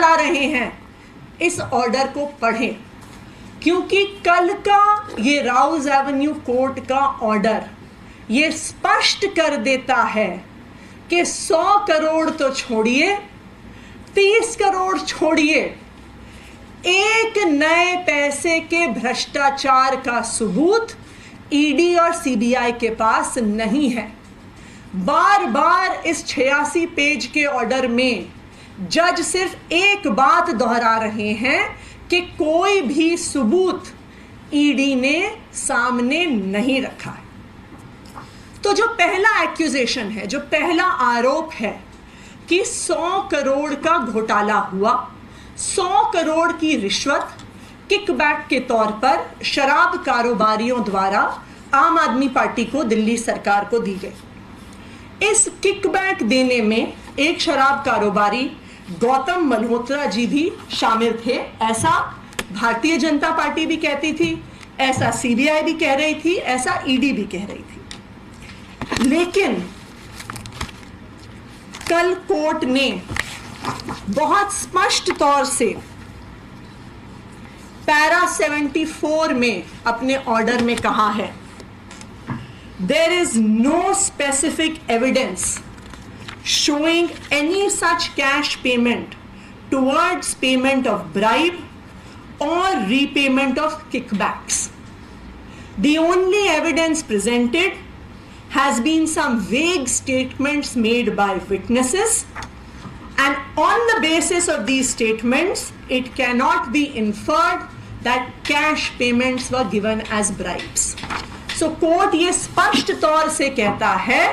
जा रहे हैं, इस ऑर्डर को पढ़ें, क्योंकि कल का ये राउज एवेन्यू कोर्ट का ऑर्डर ये स्पष्ट कर देता है कि 100 करोड़ तो छोड़िए, 30 करोड़ छोड़िए, एक नए पैसे के भ्रष्टाचार का सबूत ईडी और सीबीआई के पास नहीं है। बार बार इस 86 पेज के ऑर्डर में जज सिर्फ एक बात दोहरा रहे हैं कि कोई भी सबूत ईडी ने सामने नहीं रखा है। तो जो पहला एक्यूजेशन है, जो पहला आरोप है कि 100 करोड़ का घोटाला हुआ, 100 करोड़ की रिश्वत किकबैक के तौर पर शराब कारोबारियों द्वारा आम आदमी पार्टी को, दिल्ली सरकार को दी गई। इस किकबैक देने में एक शराब कारोबारी गौतम मल्होत्रा जी भी शामिल थे, ऐसा भारतीय जनता पार्टी भी कहती थी, ऐसा सीबीआई भी कह रही थी, ऐसा ईडी भी कह रही थी। लेकिन कल कोर्ट ने बहुत स्पष्ट तौर से पैरा 74 में अपने ऑर्डर में कहा है, there is no specific evidence showing any such cash payment towards payment of bribe or repayment of kickbacks. The only evidence presented has been some vague statements made by witnesses, and on the basis of these statements, it cannot be inferred that cash payments were given as bribes. So court ये स्पष्ट तौर से कहता है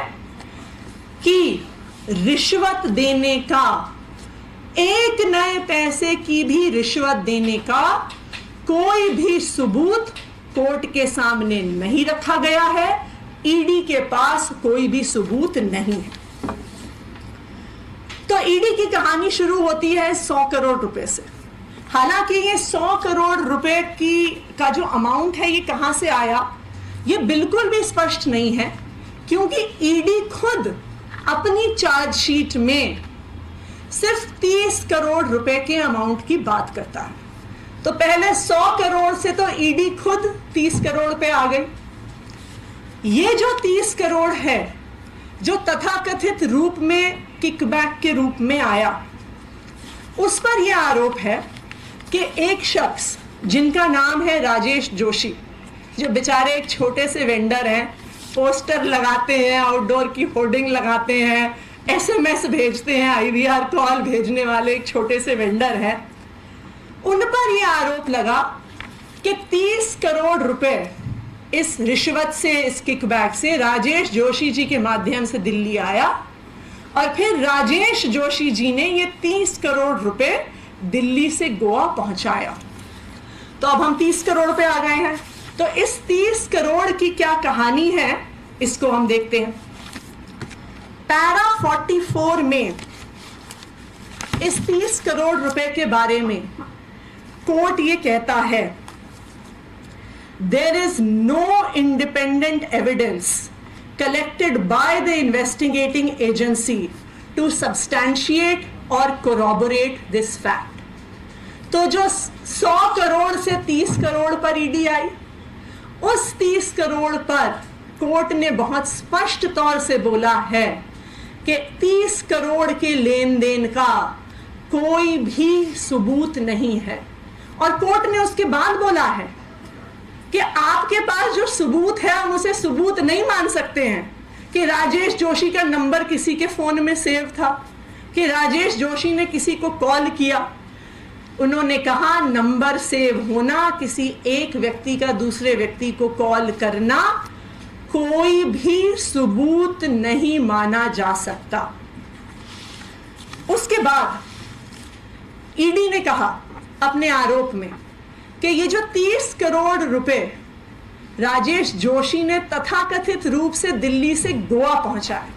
कि रिश्वत देने का, एक नए पैसे की भी रिश्वत देने का कोई भी सबूत कोर्ट के सामने नहीं रखा गया है, ईडी के पास कोई भी सबूत नहीं है। तो ईडी की कहानी शुरू होती है 100 करोड़ रुपए से। हालांकि ये 100 करोड़ रुपए का जो अमाउंट है ये कहां से आया, ये बिल्कुल भी स्पष्ट नहीं है, क्योंकि ईडी खुद अपनी चार्जशीट में सिर्फ 30 करोड़ रुपए के अमाउंट की बात करता है। तो पहले 100 करोड़ से तो ईडी खुद 30 करोड़ पे आ गई। ये जो 30 करोड़ है, जो तथाकथित रूप में किकबैक के रूप में आया, उस पर यह आरोप है कि एक शख्स जिनका नाम है राजेश जोशी, जो बेचारे एक छोटे से वेंडर हैं, पोस्टर लगाते हैं, आउटडोर की होर्डिंग लगाते हैं, एसएमएस भेजते हैं, आईवीआर कॉल भेजने वाले एक छोटे से वेंडर हैं, उन पर यह आरोप लगा कि 30 करोड़ रुपए इस रिश्वत से, इस किकबैक से राजेश जोशी जी के माध्यम से दिल्ली आया, और फिर राजेश जोशी जी ने ये 30 करोड़ रुपए दिल्ली से गोवा पहुंचाया। तो अब हम 30 करोड़ पे आ गए हैं। तो इस 30 करोड़ की क्या कहानी है, इसको हम देखते हैं। पैरा 44 में इस 30 करोड़ रुपए के बारे में कोर्ट ये कहता है, there is no independent evidence collected by the investigating agency to substantiate or corroborate this fact. तो जो 100 करोड़ से 30 करोड़ पर ईडी आई, उस 30 करोड़ पर कोर्ट ने बहुत स्पष्ट तौर से बोला है कि 30 करोड़ के लेन देन का कोई भी सबूत नहीं है। और कोर्ट ने उसके बाद बोला है कि आपके पास जो सबूत है हम उसे सबूत नहीं मान सकते हैं कि राजेश जोशी का नंबर किसी के फोन में सेव था, कि राजेश जोशी ने किसी को कॉल किया। उन्होंने कहा नंबर सेव होना, किसी एक व्यक्ति का दूसरे व्यक्ति को कॉल करना, कोई भी सबूत नहीं माना जा सकता। उसके बाद ईडी ने कहा अपने आरोप में कि ये जो 30 करोड़ रुपए राजेश जोशी ने तथाकथित रूप से दिल्ली से गोवा पहुंचाए,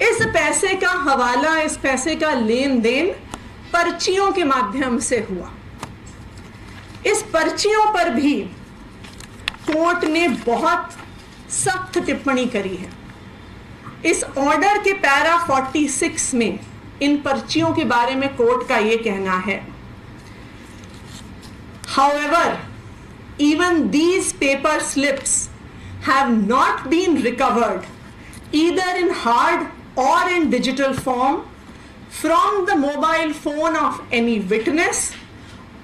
इस पैसे का हवाला, इस पैसे का लेन देन पर्चियों के माध्यम से हुआ। इस पर्चियों पर भी कोर्ट ने बहुत सख्त टिप्पणी करी है। इस ऑर्डर के पैरा 46 में इन पर्चियों के बारे में कोर्ट का ये कहना है, however, even these paper slips have not been recovered either in hard or in digital form from the mobile phone of any witness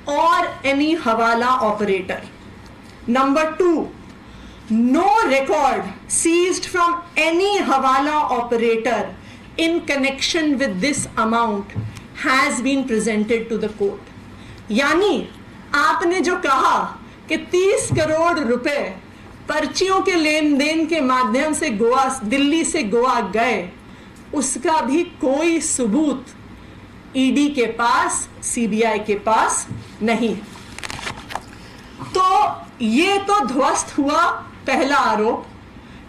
or any hawala operator. Number 2, no record seized from any hawala operator in connection with this amount has been presented to the court. यानी आपने जो कहा कि 30 करोड़ रुपए पर्चियों के लेन then के माध्यम से गोवा, दिल्ली से गोवा गए, उसका भी कोई सबूत ईडी के पास, सीबीआई के पास नहीं। तो ये तो ध्वस्त हुआ पहला आरोप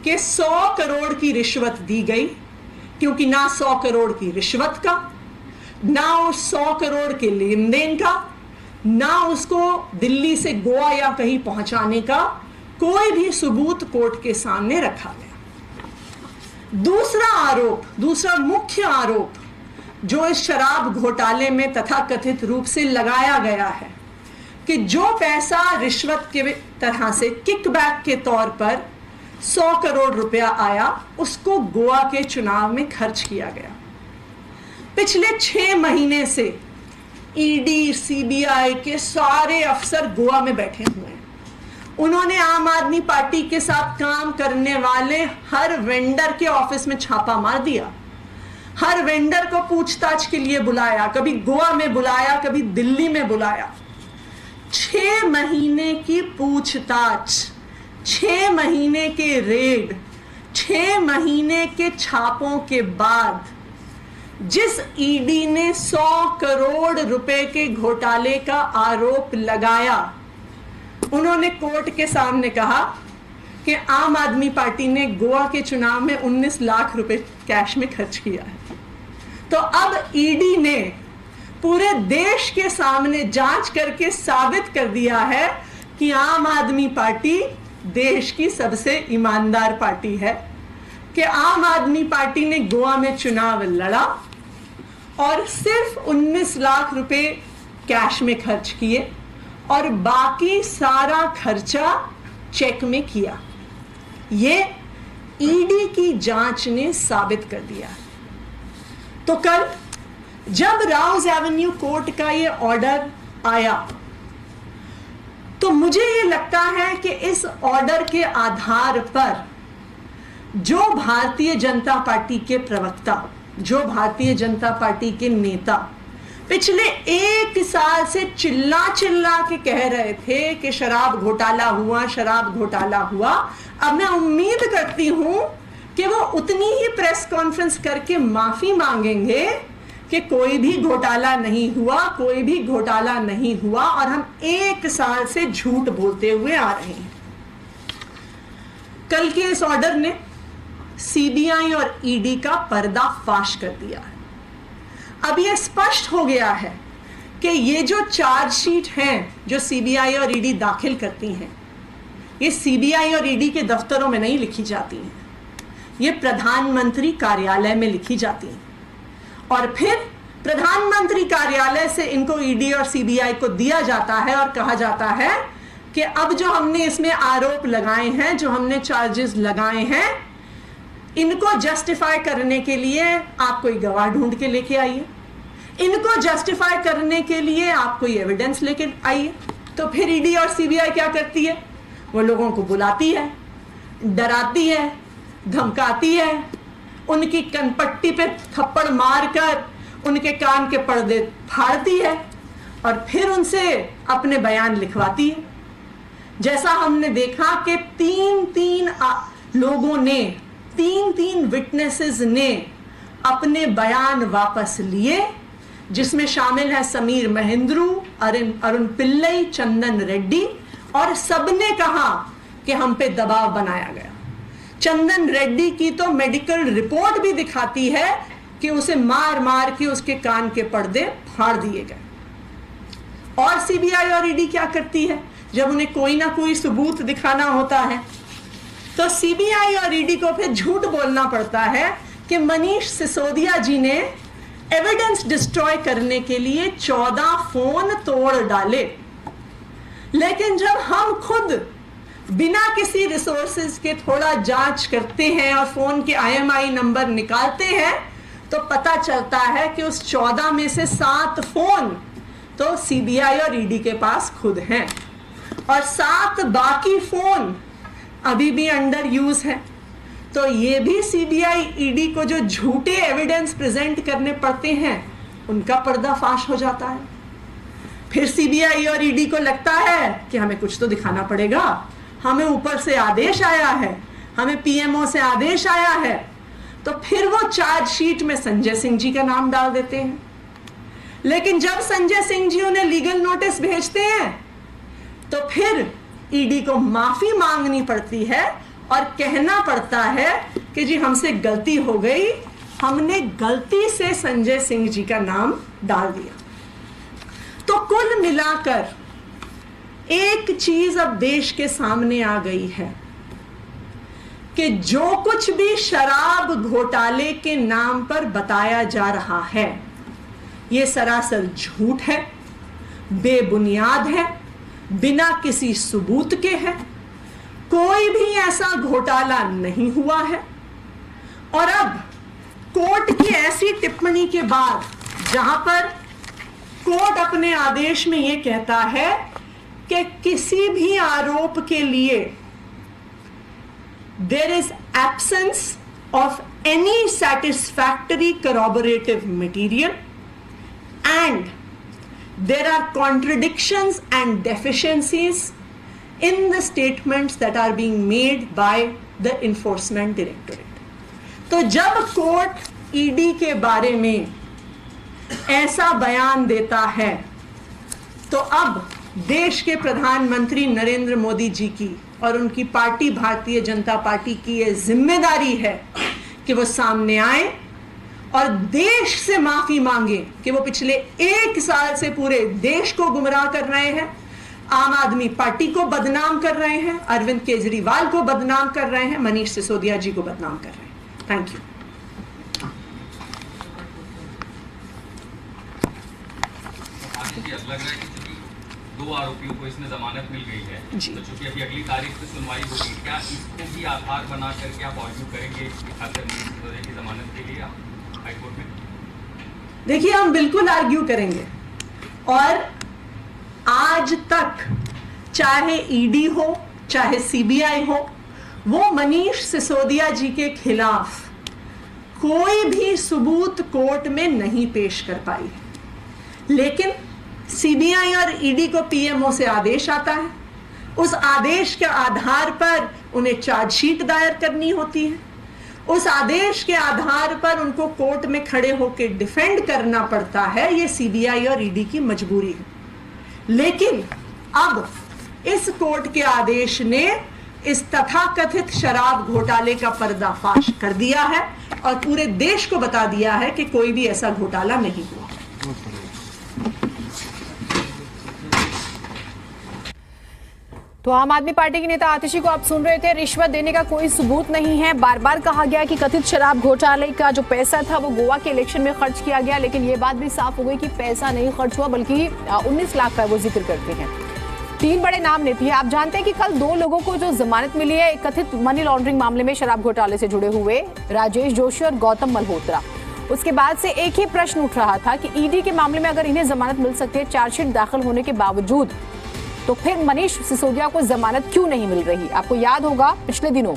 कि 100 करोड़ की रिश्वत दी गई, क्योंकि ना 100 करोड़ की रिश्वत का, ना उस 100 करोड़ के लेन देन का, ना उसको दिल्ली से गोवा या कहीं पहुंचाने का कोई भी सबूत कोर्ट के सामने रखा गया। दूसरा आरोप, दूसरा मुख्य आरोप जो इस शराब घोटाले में तथाकथित रूप से लगाया गया है कि जो पैसा रिश्वत के तरह से किकबैक के तौर पर 100 करोड़ रुपया आया, उसको गोवा के चुनाव में खर्च किया गया। पिछले 6 महीने से ईडी, सीबीआई के सारे अफसर गोवा में बैठे हुए हैं। उन्होंने आम आदमी पार्टी के साथ काम करने वाले हर वेंडर के ऑफिस में छापा मार दिया, हर वेंडर को पूछताछ के लिए बुलाया, कभी गोवा में बुलाया, कभी दिल्ली में बुलाया। 6 महीने की पूछताछ, 6 महीने के रेड, 6 महीने के छापों के बाद जिस ईडी ने 100 करोड़ रुपए के घोटाले का आरोप लगाया, उन्होंने कोर्ट के सामने कहा कि आम आदमी पार्टी ने गोवा के चुनाव में 19 लाख रुपए कैश में खर्च किया है। तो अब ईडी ने पूरे देश के सामने जांच करके साबित कर दिया है कि आम आदमी पार्टी देश की सबसे ईमानदार पार्टी है, कि आम आदमी पार्टी ने गोवा में चुनाव लड़ा और सिर्फ 19 लाख रुपए कैश में खर्च किए और बाकी सारा खर्चा चेक में किया। ये ईडी की जांच ने साबित कर दिया। तो कल जब राउज एवेन्यू कोर्ट का ये ऑर्डर आया, तो मुझे ये लगता है कि इस ऑर्डर के आधार पर जो भारतीय जनता पार्टी के प्रवक्ता, जो भारतीय जनता पार्टी के नेता पिछले 1 साल से चिल्ला चिल्ला के कह रहे थे कि शराब घोटाला हुआ, शराब घोटाला हुआ, अब मैं उम्मीद करती हूं कि वो उतनी ही प्रेस कॉन्फ्रेंस करके माफी मांगेंगे कि कोई भी घोटाला नहीं हुआ, कोई भी घोटाला नहीं हुआ और हम 1 साल से झूठ बोलते हुए आ रहे हैं। कल के इस ऑर्डर ने सीबीआई और ईडी का पर्दाफाश कर दिया है। अब यह स्पष्ट हो गया है कि ये जो चार्जशीट हैं जो सीबीआई और ईडी दाखिल करती हैं, ये सीबीआई और ईडी के दफ्तरों में नहीं लिखी जाती हैं, ये प्रधानमंत्री कार्यालय में लिखी जाती हैं और फिर प्रधानमंत्री कार्यालय से इनको ईडी और सीबीआई को दिया जाता है और कहा जाता है कि अब जो हमने इसमें आरोप लगाए हैं, जो हमने चार्जेस लगाए हैं, इनको जस्टिफाई करने के लिए आप कोई गवाह ढूंढ के लेके आइए, इनको जस्टिफाई करने के लिए आप कोई एविडेंस लेके आइए। तो फिर ईडी और सीबीआई क्या करती है? वो लोगों को बुलाती है, डराती है, धमकाती है, उनकी कनपट्टी पे थप्पड़ मारकर उनके कान के पर्दे फाड़ती है और फिर उनसे अपने बयान लिखवाती है। जैसा हमने देखा कि 3 लोगों ने, 3 विटनेसेस ने अपने बयान वापस लिए, जिसमें शामिल है समीर महेंद्रू, अरुण पिल्लई, चंदन रेड्डी, और सबने कहा कि हम पे दबाव बनाया गया। चंदन रेड्डी की तो मेडिकल रिपोर्ट भी दिखाती है कि उसे मार मार के उसके कान के पर्दे फाड़ दिए गए। और सीबीआई और ईडी क्या करती है? जब उन्हें कोई ना कोई सबूत दिखाना होता है तो सीबीआई और ईडी को फिर झूठ बोलना पड़ता है कि मनीष सिसोदिया जी ने एविडेंस डिस्ट्रॉय करने के लिए 14 फोन तोड़ डाले। लेकिन जब हम खुद बिना किसी रिसोर्सेज के थोड़ा जांच करते हैं और फोन के IMEI नंबर निकालते हैं तो पता चलता है कि उस 14 में से 7 फोन तो CBI और ED के पास खुद हैं और 7 बाकी फोन अभी भी अंडर यूज है। तो ये भी CBI ED को जो झूठे एविडेंस प्रेजेंट करने पड़ते हैं उनका पर्दाफाश हो जाता है। फिर CBI और ED को लगता है कि हमें कुछ तो दिखाना पड़ेगा, हमें ऊपर से आदेश आया है, हमें PMO से आदेश आया है, तो फिर वो चार्जशीट में संजय सिंह जी का नाम डाल देते हैं। लेकिन जब संजय सिंह जी उन्हें लीगल नोटिस भेजते हैं तो फिर ED को माफी मांगनी पड़ती है और कहना पड़ता है कि जी हमसे गलती हो गई, हमने गलती से संजय सिंह जी का नाम डाल दिया। तो कुल मिलाकर एक चीज अब देश के सामने आ गई है कि जो कुछ भी शराब घोटाले के नाम पर बताया जा रहा है ये सरासर झूठ है, बेबुनियाद है, बिना किसी सबूत के है। कोई भी ऐसा घोटाला नहीं हुआ है। और अब कोर्ट की ऐसी टिप्पणी के बाद जहां पर कोर्ट अपने आदेश में यह कहता है कि किसी भी आरोप के लिए there is absence of any satisfactory corroborative material and there are contradictions and deficiencies in the statements that are being made by the enforcement directorate। तो जब कोर्ट ED के बारे में ऐसा बयान देता है तो अब देश के प्रधानमंत्री नरेंद्र मोदी जी की और उनकी पार्टी भारतीय जनता पार्टी की ये जिम्मेदारी है कि वो सामने आए और देश से माफी मांगे कि वो पिछले 1 साल से पूरे देश को गुमराह कर रहे हैं, आम आदमी पार्टी को बदनाम कर रहे हैं, अरविंद केजरीवाल को बदनाम कर रहे हैं, मनीष सिसोदिया जी को बदनाम कर रहे हैं। Thank you. लग रहा है कि चूंकि 2 आरोपियों को इसमें जमानत मिल गई है तो चूंकि अभी अगली तारीख पे सुनवाई होगी, क्या इसको भी आधार बना करके आप आर्ग्यू करेंगे की जमानत के लिए हाईकोर्ट में? देखिए, हम बिल्कुल आर्ग्यू करेंगे और आज तक चाहे ED हो चाहे CBI हो, वो मनीष सिसोदिया जी के खिलाफ कोई भी सबूत कोर्ट में नहीं पेश कर पाई। लेकिन CBI और ED को PMO से आदेश आता है, उस आदेश के आधार पर उन्हें चार्जशीट दायर करनी होती है, उस आदेश के आधार पर उनको कोर्ट में खड़े होकर डिफेंड करना पड़ता है। ये CBI और ED की मजबूरी है। लेकिन अब इस कोर्ट के आदेश ने इस तथाकथित शराब घोटाले का पर्दाफाश कर दिया है और पूरे देश को बता दिया है कि कोई भी ऐसा घोटाला नहीं हुआ। तो आम आदमी पार्टी के नेता आतिशी को आप सुन रहे थे। रिश्वत देने का कोई सबूत नहीं है। बार बार कहा गया कि कथित शराब घोटाले का जो पैसा था वो गोवा के इलेक्शन में खर्च किया गया, लेकिन ये बात भी साफ हो गई कि पैसा नहीं खर्च हुआ बल्कि 19 लाख का वो जिक्र करते हैं। 3 बड़े नाम लेती है। आप जानते हैं कि कल 2 लोगों को जो जमानत मिली है कथित मनी लॉन्ड्रिंग मामले में शराब घोटाले से जुड़े हुए, राजेश जोशी और गौतम मल्होत्रा। उसके बाद से एक ही प्रश्न उठ रहा था कि ED के मामले में अगर इन्हें जमानत मिल सकती है चार्जशीट दाखिल होने के बावजूद, तो फिर मनीष सिसोदिया को जमानत क्यों नहीं मिल रही? आपको याद होगा पिछले दिनों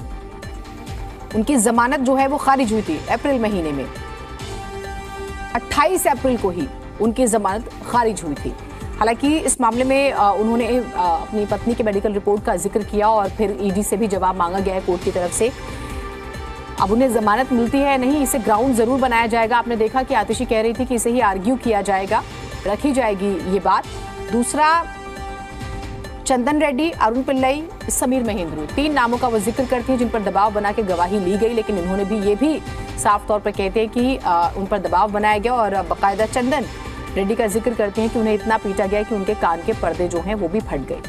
उनकी जमानत जो है वो खारिज हुई थी अप्रैल महीने में, 28 अप्रैल को ही उनकी जमानत खारिज हुई थी। हालांकि इस मामले में उन्होंने अपनी पत्नी के मेडिकल रिपोर्ट का जिक्र किया और फिर ED से भी जवाब मांगा गया है कोर्ट की तरफ से। अब उन्हें जमानत मिलती है नहीं, इसे ग्राउंड जरूर बनाया जाएगा। आपने देखा कि आतिशी कह रही थी कि इसे ही आर्ग्यू किया जाएगा, रखी जाएगी ये बात। दूसरा, चंदन रेड्डी, अरुण पिल्लई, समीर महेंद्रू, 3 नामों का वो जिक्र करती है जिन पर दबाव बना के गवाही ली गई, लेकिन इन्होंने भी ये भी साफ तौर पर कहते हैं कि उन पर दबाव बनाया गया और बाकायदा चंदन रेड्डी का जिक्र करते हैं कि उन्हें इतना पीटा गया कि उनके कान के पर्दे जो हैं वो भी फट गए।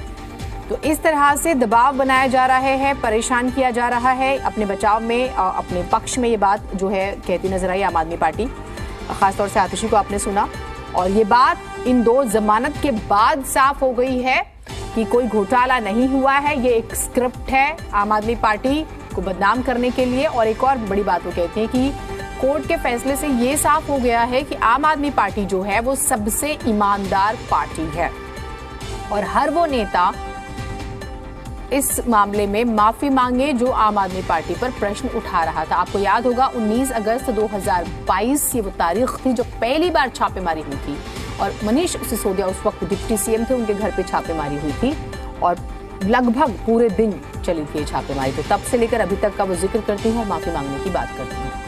तो इस तरह से दबाव बनाया जा रहा है, परेशान किया जा रहा है। अपने बचाव में, अपने पक्ष में ये बात जो है कहती नजर आई आम आदमी पार्टी। खासतौर से आतिशी को आपने सुना, और ये बात इन 2 जमानत के बाद साफ हो गई है कि कोई घोटाला नहीं हुआ है, ये एक स्क्रिप्ट है आम आदमी पार्टी को बदनाम करने के लिए। और एक और बड़ी बात वो कहती है कि कोर्ट के फैसले से ये साफ हो गया है कि आम आदमी पार्टी जो है वो सबसे ईमानदार पार्टी है, और हर वो नेता इस मामले में माफी मांगे जो आम आदमी पार्टी पर प्रश्न उठा रहा था। आपको याद होगा 19 अगस्त 2022 ये वो तारीख थी जो पहली बार छापेमारी हुई थी, और मनीष सिसोदिया उस वक्त डिप्टी सीएम थे, उनके घर पे छापेमारी हुई थी और लगभग पूरे दिन चली थी छापेमारी। तो तब से लेकर अभी तक का वो जिक्र करती है और माफी मांगने की बात करती है।